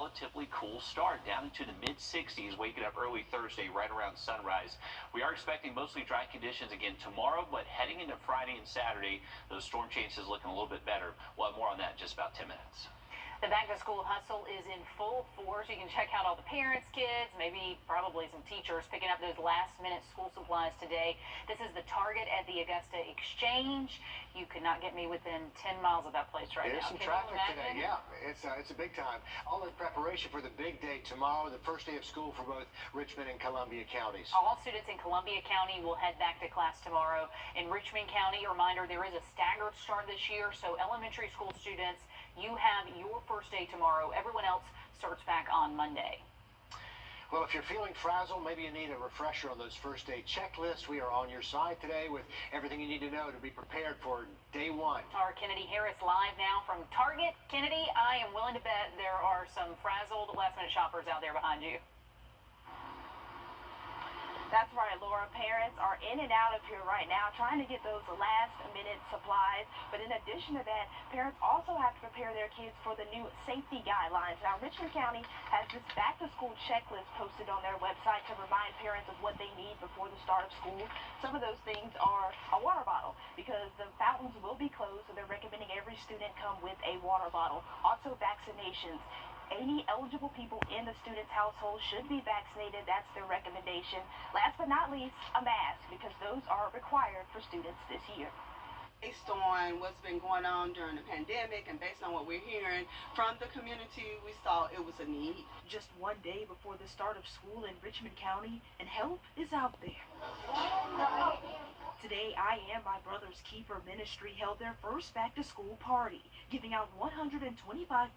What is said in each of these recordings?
relatively cool start, down into the mid-60s, waking up early Thursday right around sunrise. We are expecting mostly dry conditions again tomorrow, but heading into Friday and Saturday, those storm chances looking a little bit better. We'll have more on that in just about 10 minutes. The back-to-school hustle is in full force. You can check out all the parents, kids, maybe probably some teachers picking up those last-minute school supplies today. This is the Target at the Augusta Exchange. You could not get me within 10 miles of that place right now. There's some traffic today. Yeah, it's a big time. All in preparation for the big day tomorrow, the first day of school for both Richmond and Columbia counties. All students in Columbia County will head back to class tomorrow. In Richmond County, a reminder, there is a staggered start this year, so elementary school students, you have your first day tomorrow. Everyone else starts back on Monday. Well, if you're feeling frazzled, maybe you need a refresher on those first day checklists. We are on your side today with everything you need to know to be prepared for day one. Our Kennedy Harris live now from Target. Kennedy, I am willing to bet there are some frazzled last-minute shoppers out there behind you. That's right, Laura. Parents are in and out of here right now trying to get those last-minute supplies. But in addition to that, parents also have to prepare their kids for the new safety guidelines. Now, Richmond County has this back-to-school checklist posted on their website to remind parents of what they need before the start of school. Some of those things are a water bottle because the fountains will be closed, so they're recommending every student come with a water bottle. Also, vaccinations. Any eligible people in the student's household should be vaccinated. That's their recommendation. Last but not least, a mask, because those are required for students this year. Based on what's been going on during the pandemic and based on what we're hearing from the community, we saw it was a need. Just one day before the start of school in Richmond County, and help is out there. Today, I Am My Brother's Keeper Ministry held their first back-to-school party, giving out 125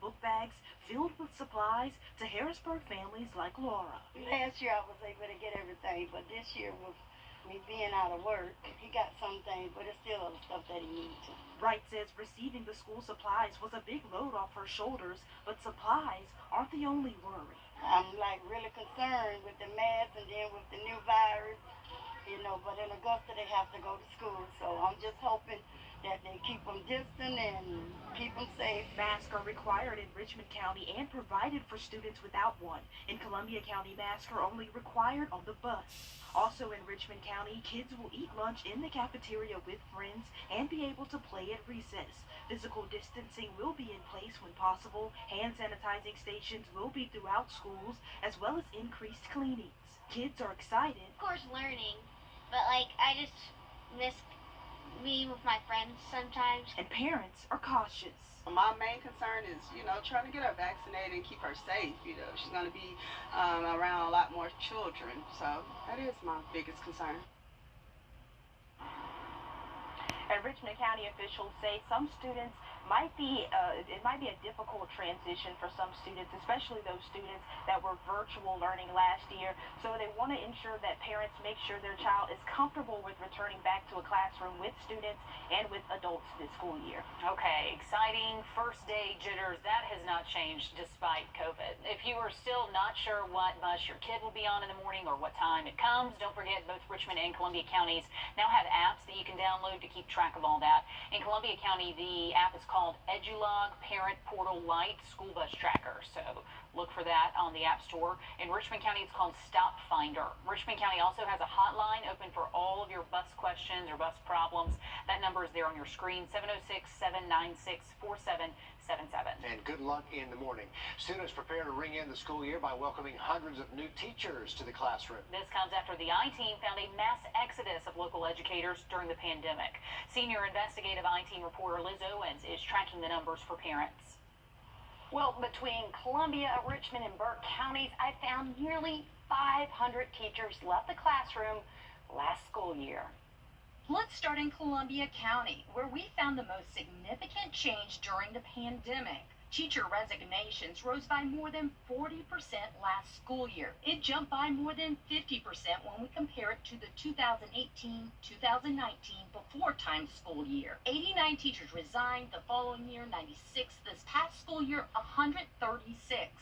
book bags filled with supplies to Harrisburg families like Laura. Last year I was able to get everything, but this year with me being out of work, he got some things, but it's still other stuff that he needs. Wright says receiving the school supplies was a big load off her shoulders, but supplies aren't the only worry. I'm like really concerned with the masks and then with the new virus. You know, but in Augusta they have to go to school, so I'm just hoping that they keep them distant and keep them safe. Masks are required in Richmond County and provided for students without one. In Columbia County, masks are only required on the bus. Also in Richmond County, kids will eat lunch in the cafeteria with friends and be able to play at recess. Physical distancing will be in place when possible. Hand sanitizing stations will be throughout schools, as well as increased cleanings. Kids are excited. Of course, learning. But, I just miss being with my friends sometimes. And parents are cautious. My main concern is, trying to get her vaccinated and keep her safe. She's going to be around a lot more children. So that is my biggest concern. And Richmond County officials say some students it might be a difficult transition for some students, especially those students that were virtual learning last year. So they want to ensure that parents make sure their child is comfortable with returning back to a classroom with students and with adults this school year. Okay, exciting first day jitters. That has not changed despite COVID. If you are still not sure what bus your kid will be on in the morning or what time it comes, don't forget both Richmond and Columbia counties now have apps that you can download to keep track of all that. In Columbia County, the app is called EduLog Parent Portal Lite School Bus Tracker. So look for that on the App Store. In Richmond County, it's called Stop Finder. Richmond County also has a hotline open for all of your bus questions or bus problems. That number is there on your screen, 706-796-4777. And good luck in the morning. Students prepare to ring in the school year by welcoming hundreds of new teachers to the classroom. This comes after the I-Team found a mass exodus of local educators during the pandemic. Senior investigative I-Team reporter Liz Owens is tracking the numbers for parents. Well, between Columbia, Richmond, and Burke counties, I found nearly 500 teachers left the classroom last school year. Let's start in Columbia County, where we found the most significant change during the pandemic. Teacher resignations rose by more than 40% last school year. It jumped by more than 50% when we compare it to the 2018-2019 before-time school year. 89 teachers resigned the following year, 96 this past school year, 136.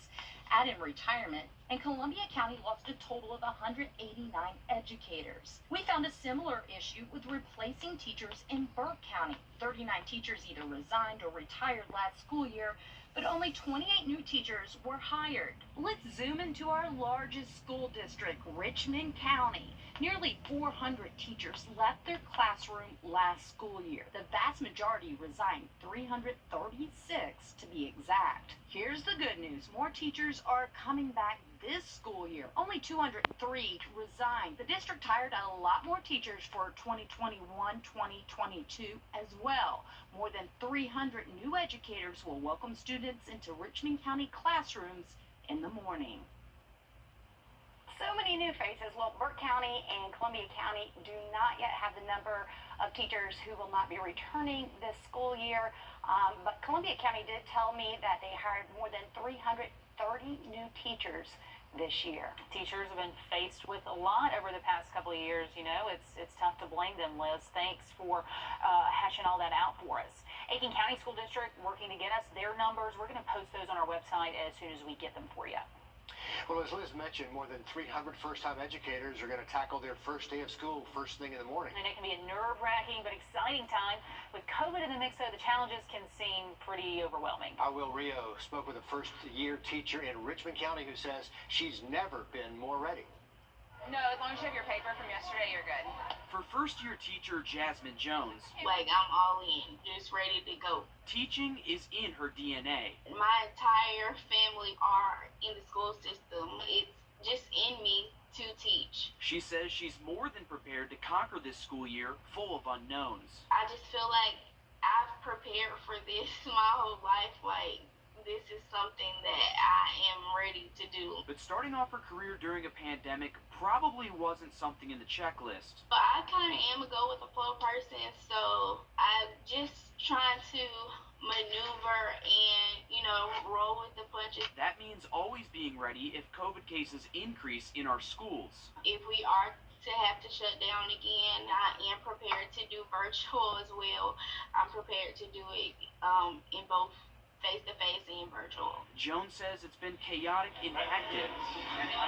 Add in retirement, and Columbia County lost a total of 189 educators. We found a similar issue with replacing teachers in Burke County. 39 teachers either resigned or retired last school year. but only 28 new teachers were hired. Let's zoom into our largest school district, Richmond County. Nearly 400 teachers left their classroom last school year. The vast majority resigned, 336 to be exact. Here's the good news. More teachers are coming back this school year. Only 203 resigned. The district hired a lot more teachers for 2021-2022 as well. More than 300 new educators will welcome students into Richmond County classrooms in the morning. So many new faces. Well, Burke County and Columbia County do not yet have the number of teachers who will not be returning this school year. But Columbia County did tell me that they hired more than 330 new teachers this year. Teachers have been faced with a lot over the past couple of years. You know, it's tough to blame them, Liz. Thanks for hashing all that out for us. Aiken County School District working to get us their numbers. We're going to post those on our website as soon as we get them for you. Well, as Liz mentioned, more than 300 first-time educators are going to tackle their first day of school first thing in the morning. And it can be a nerve-wracking but exciting time. With COVID in the mix, though, the challenges can seem pretty overwhelming. Our Wrdw spoke with a first-year teacher in Richmond County who says she's never been more ready. No, as long as you have your paper from yesterday, you're good. For first-year teacher Jasmine Jones, like, I'm all in, just ready to go. teaching is in her DNA. My entire family are in the school system. It's just in me to teach. She says she's more than prepared to conquer this school year full of unknowns. I just feel like I've prepared for this my whole life. Like, this is something that I am ready to do. But starting off her career during a pandemic probably wasn't something in the checklist. But I kind of am a go with the flow person, so I'm just trying to maneuver and, roll with the punches. That means always being ready if COVID cases increase in our schools. If we are to have to shut down again, I am prepared to do virtual as well. I'm prepared to do it in both face-to-face and virtual. Jones says it's been chaotic and hectic,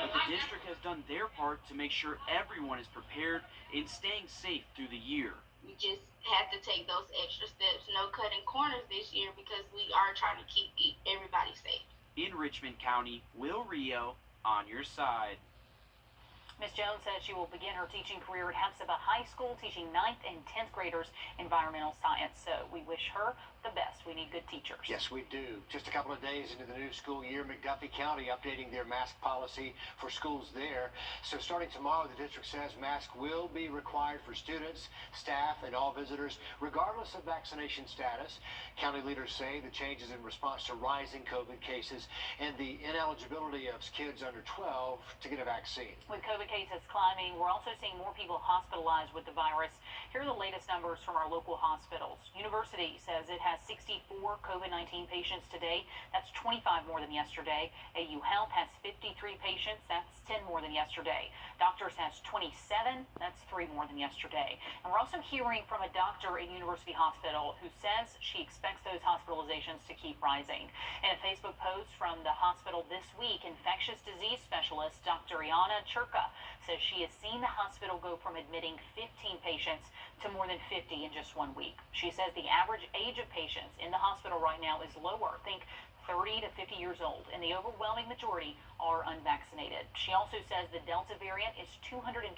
but the district has done their part to make sure everyone is prepared and staying safe through the year. We just have to take those extra steps, no cutting corners this year because we are trying to keep everybody safe. In Richmond County, Wrdw on your side. Ms. Jones says she will begin her teaching career at Hepzibah High School, teaching 9th and 10th graders environmental science. So we wish her the best. We need good teachers. Yes, we do. Just a couple of days into the new school year, McDuffie County updating their mask policy for schools there. So starting tomorrow, the district says masks will be required for students, staff, and all visitors, regardless of vaccination status. County leaders say the change is in response to rising COVID cases and the ineligibility of kids under 12 to get a vaccine. With COVID cases climbing, we're also seeing more people hospitalized with the virus. Here are the latest numbers from our local hospitals. University says it has 64 COVID-19 patients today. That's 25 more than yesterday. AU Health has 53 patients. That's 10 more than yesterday. Doctors has 27. That's 3 more than yesterday. And we're also hearing from a doctor at University Hospital who says she expects those hospitalizations to keep rising. In a Facebook post from the hospital this week, infectious disease specialist Dr. Iana Churka says she has seen the hospital go from admitting 15 patients to more than 50 in just 1 week. She says the average age of patients in the hospital right now is lower. Think 30 to 50 years old, and the overwhelming majority are unvaccinated. She also says the Delta variant is 225%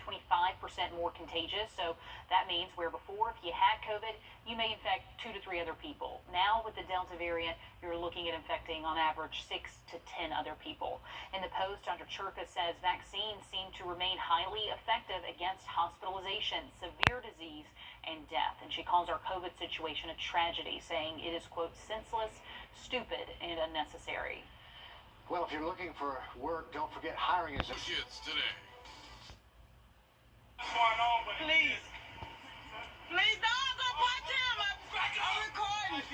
more contagious, so that means where before, if you had COVID, you may infect 2 to 3 other people. Now, with the Delta variant, you're looking at infecting, on average, 6 to 10 other people. In the post, Dr. Churka says vaccines seem to remain highly effective against hospitalization, severe disease, and death. And she calls our COVID situation a tragedy, saying it is, quote, senseless, stupid, and unnecessary. Well, if you're looking for work, don't forget hiring is Kids today. Please. Please, no, go watch him. I'm recording.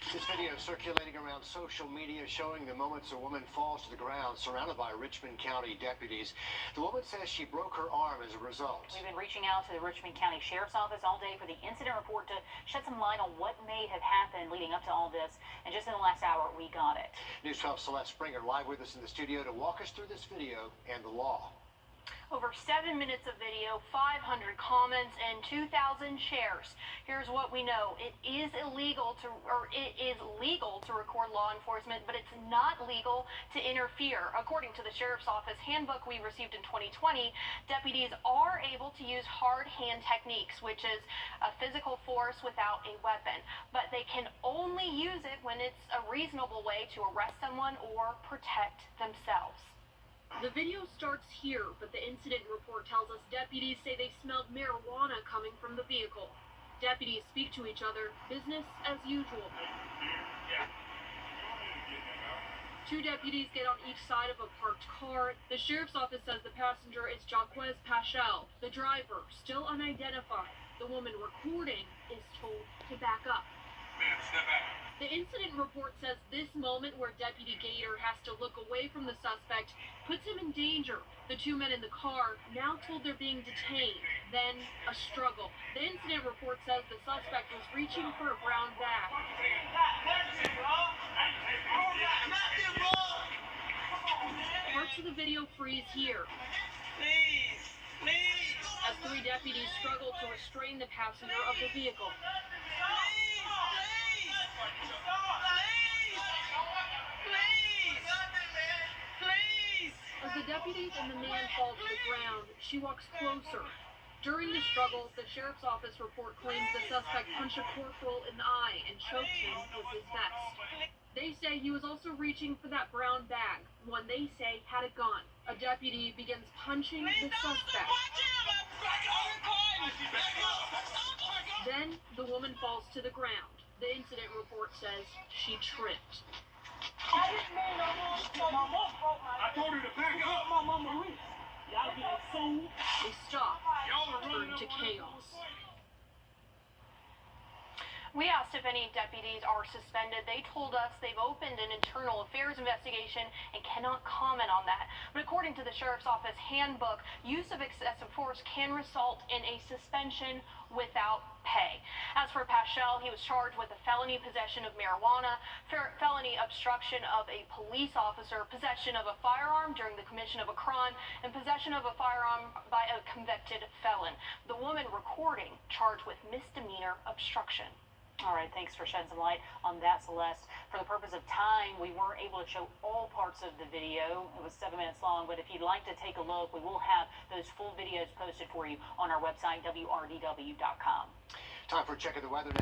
This video circulating around social media showing the moments a woman falls to the ground surrounded by Richmond County deputies. The woman says she broke her arm as a result. We've been reaching out to the Richmond County Sheriff's Office all day for the incident report to shed some light on what may have happened leading up to all this. And just in the last hour, we got it. News 12 Celeste Springer live with us in the studio to walk us through this video and the law. Over 7 minutes of video, 500 comments, and 2,000 shares. Here's what we know. It is legal to record law enforcement, but it's not legal to interfere. According to the Sheriff's Office handbook we received in 2020, deputies are able to use hard hand techniques, which is a physical force without a weapon, but they can only use it when it's a reasonable way to arrest someone or protect themselves. The video starts here, but the incident report tells us deputies say they smelled marijuana coming from the vehicle. Deputies speak to each other, business as usual. Two deputies get on each side of a parked car. The sheriff's office says the passenger is Jaquez Paschal. The driver, still unidentified. The woman recording is told to back up. The incident report says this moment where Deputy Gator has to look away from the suspect puts him in danger. The two men in the car now told they're being detained. Then a struggle. The incident report says the suspect was reaching for a brown bag. Parts of the video freeze here. As three deputies struggle to restrain the passenger of the vehicle. As the deputies and the man fall to the ground, she walks closer. During the struggle, the sheriff's office report claims the suspect punched a corporal in the eye and choked him with his vest. They say he was also reaching for that brown bag, one they say had a gun. A deputy begins punching the suspect. Then the woman falls to the ground. The incident report says she tripped. I told her to back up. They stop, turn to chaos. We asked if any deputies are suspended. They told us they've opened an internal affairs investigation and cannot comment on that. But according to the Sheriff's Office handbook, use of excessive force can result in a suspension without pay. As for Paschal, he was charged with a felony possession of marijuana, felony obstruction of a police officer, possession of a firearm during the commission of a crime, and possession of a firearm by a convicted felon. The woman recording charged with misdemeanor obstruction. All right, thanks for shedding some light on that, Celeste. For the purpose of time, we weren't able to show all parts of the video. It was 7 minutes long, but if you'd like to take a look, we will have those full videos posted for you on our website, wrdw.com. Time for a check of the weather now.